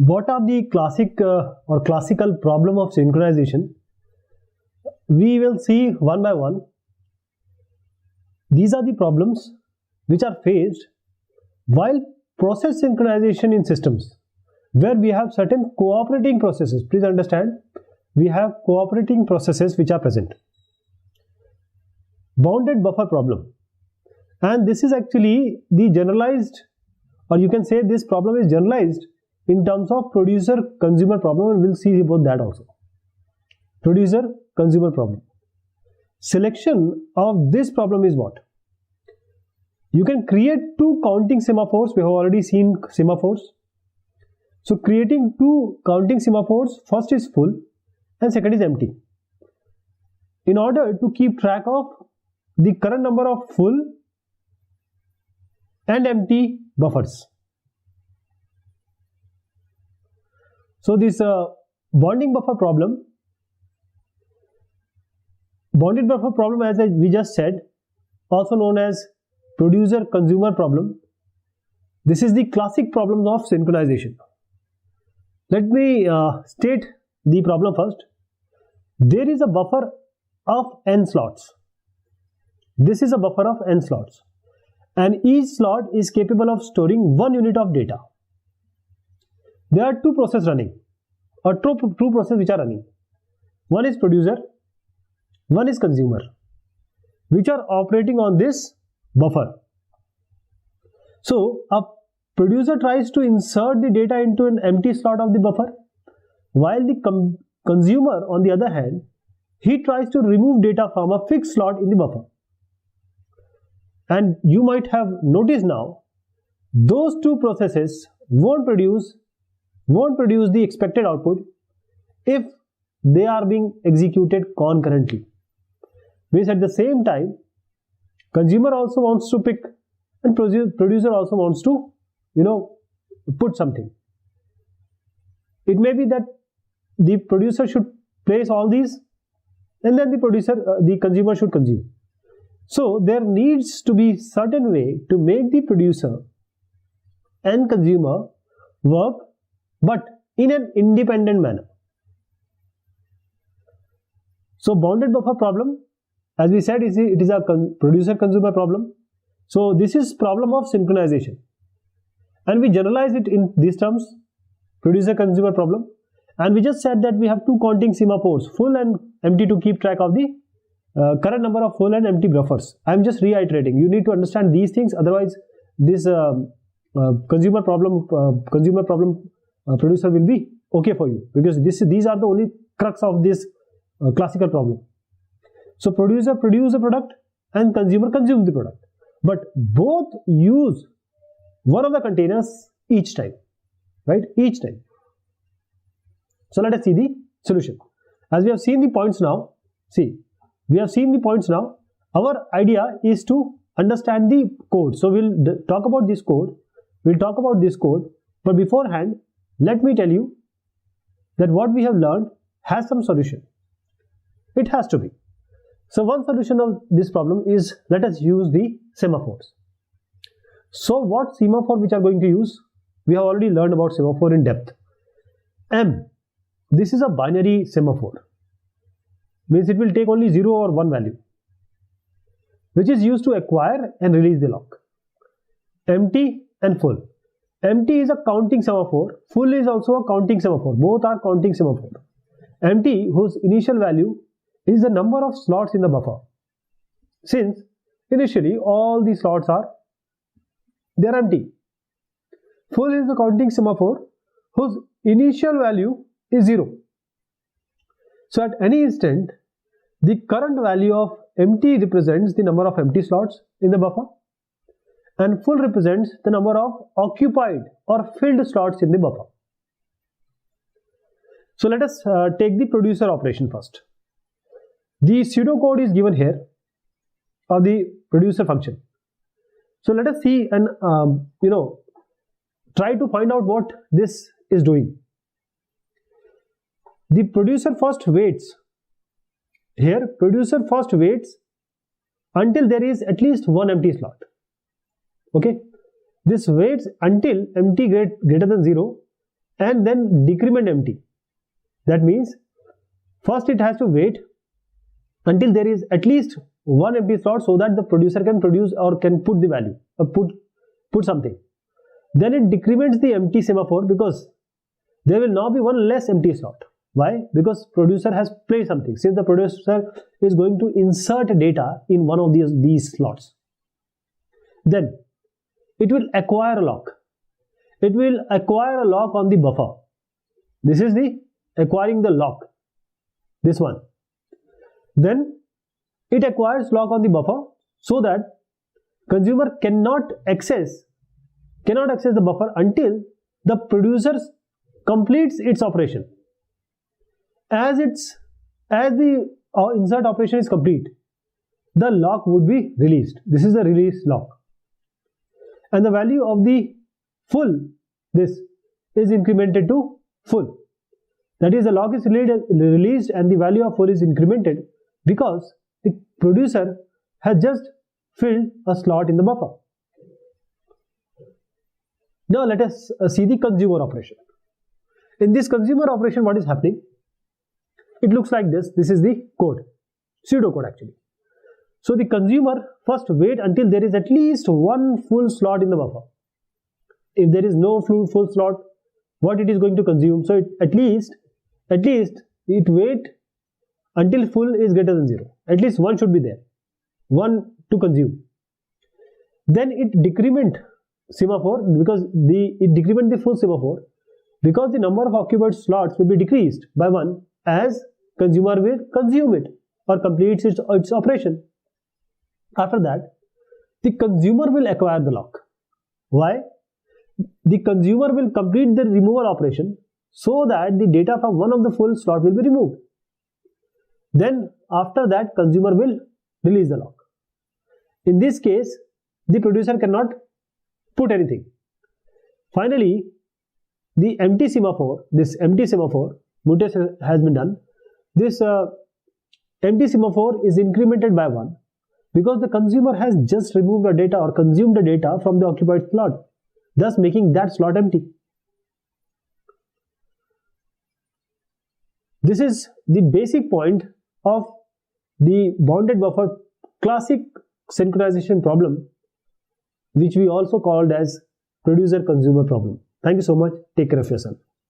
what are the classical problem of synchronization? We will see one by one. These are the problems which are faced while process synchronization in systems where we have certain cooperating processes. Please understand, we have cooperating processes which are present. Bounded buffer problem, and this is actually the generalized, or you can say this problem is generalized in terms of producer consumer problem, and we'll see about that also. Producer consumer problem. Selection of this problem is what? You can create two counting semaphores. We have already seen semaphores. So creating two counting semaphores, first is full and second is empty. In order to keep track of the current number of full and empty buffers. So this bounded buffer problem, as we just said, also known as producer consumer problem. This is the classic problem of synchronization. Let me state the problem first. There is a buffer of n slots. This is a buffer of n slots, and each slot is capable of storing 1 unit of data. There are two processes running, or two processes which are running. One is producer, one is consumer, which are operating on this buffer. So a producer tries to insert the data into an empty slot of the buffer, while the consumer, on the other hand, he tries to remove data from a fixed slot in the buffer. And you might have noticed now, those two processes won't produce the expected output if they are being executed concurrently. Means at the same time, consumer also wants to pick and producer also wants to, put something. It may be that the producer should place all these and then the consumer should consume. So there needs to be certain way to make the producer and consumer work, but in an independent manner. So bounded buffer problem, as we said, it is a producer consumer problem. So this is problem of synchronization, and we generalize it in these terms, producer consumer problem. And we just said that we have two counting semaphores, full and empty, to keep track of the current number of full and empty buffers. I am just reiterating. You need to understand these things, otherwise this consumer problem producer will be okay for you, because these are the only crux of this classical problem. So producer produce a product and consumer consume the product, but both use one of the containers each time, right? Each time. So let us see the solution. As we have seen the points now, our idea is to understand the code. So we'll talk about this code, but beforehand, let me tell you that what we have learned has some solution. It has to be. So one solution of this problem is, let us use the semaphores. So what semaphore which are going to use? We have already learned about semaphore in depth. M, this is a binary semaphore. Means it will take only 0 or 1 value, which is used to acquire and release the lock. Empty and full. Empty is a counting semaphore. Full is also a counting semaphore. Both are counting semaphore. Empty, whose initial value is the number of slots in the buffer. Since initially all the slots are empty. Full is the counting semaphore whose initial value is 0. So at any instant, the current value of empty represents the number of empty slots in the buffer, and full represents the number of occupied or filled slots in the buffer. So let us take the producer operation first. The pseudocode is given here of the producer function. So let us see and try to find out what this is doing. The producer first waits. Here, producer first waits until there is at least one empty slot. Okay, this waits until empty greater than 0, and then decrement empty. That means first it has to wait until there is at least one empty slot so that the producer can produce or can put the value or put something. Then it decrements the empty semaphore because there will now be one less empty slot. Why? Because producer has placed something. Since the producer is going to insert data in one of these slots, then it will acquire a lock. It will acquire a lock on the buffer. This is the acquiring the lock. This one. Then it acquires lock on the buffer so that consumer cannot access the buffer until the producer completes its operation. As the insert operation is complete, the lock would be released. This is the release lock, and the value of the full this is incremented to full. That is, the lock is released and the value of full is incremented because the producer has just filled a slot in the buffer. Now let us see the consumer operation. In this consumer operation, what is happening? It looks like this. This is the code, pseudocode actually. So the consumer first wait until there is at least one full slot in the buffer. If there is no full slot, what it is going to consume? So at least it wait until full is greater than 0. At least one should be there, one to consume. Then it decrement semaphore because it decrement the full semaphore because the number of occupied slots will be decreased by 1 as consumer will consume it or completes its operation. After that, the consumer will acquire the lock. Why? The consumer will complete the removal operation so that the data from one of the full slot will be removed. Then after that, consumer will release the lock. In this case, the producer cannot put anything. Finally, the empty semaphore, mutation has been done. This empty semaphore is incremented by 1 because the consumer has just removed the data or consumed the data from the occupied slot, thus making that slot empty. This is the basic point of the bounded buffer classic synchronization problem, which we also called as producer-consumer problem. Thank you so much. Take care of yourself.